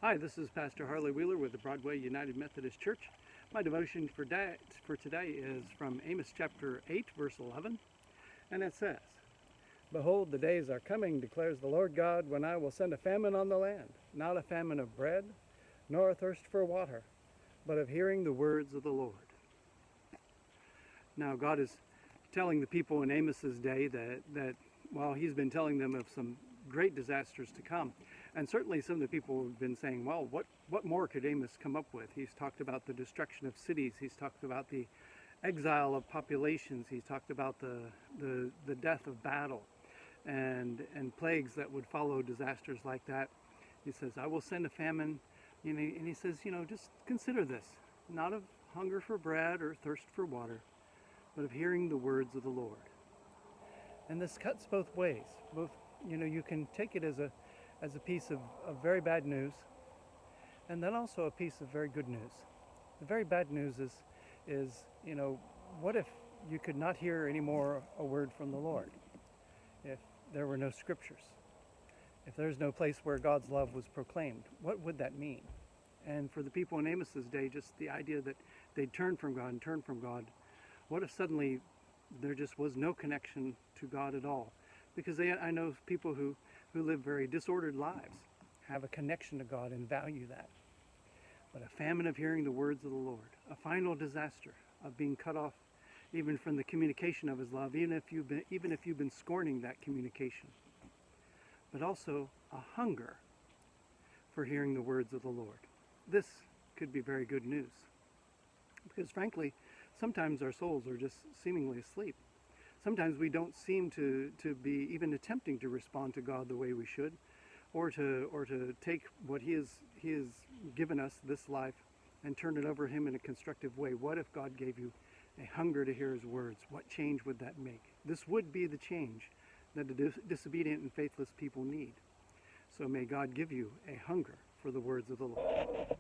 Hi, this is Pastor Harley Wheeler with the Broadway United Methodist Church. My devotion for today is from Amos chapter 8, verse 11, and it says, "Behold, the days are coming, declares the Lord God, when I will send a famine on the land, not a famine of bread, nor a thirst for water, but of hearing the words of the Lord." Now, God is telling the people in Amos's day that while he's been telling them of some great disasters to come, and certainly some of the people have been saying, well, what more could Amos come up with? He's talked about the destruction of cities. He's talked about the exile of populations. He's talked about the death of battle and plagues that would follow disasters like that. He says, I will send a famine. And he says, just consider this, not of hunger for bread or thirst for water, but of hearing the words of the Lord. And this cuts both ways. You can take it as a piece of very bad news, and then also a piece of very good news. The very bad news is what if you could not hear any more a word from the Lord? If there were no scriptures, if there's no place where God's love was proclaimed, what would that mean? And for the people in Amos's day, just the idea that they'd turn from God and turn from God, what if suddenly there just was no connection to God at all? Because I know people who live very disordered lives have a connection to God and value that. But a famine of hearing the words of the Lord, a final disaster of being cut off even from the communication of his love, even if you've been scorning that communication. But also a hunger for hearing the words of the Lord. This could be very good news. Because frankly, sometimes our souls are just seemingly asleep. Sometimes we don't seem to be even attempting to respond to God the way we should, or to take what He has given us, this life, and turn it over to Him in a constructive way. What if God gave you a hunger to hear His words? What change would that make? This would be the change that the disobedient and faithless people need. So may God give you a hunger for the words of the Lord.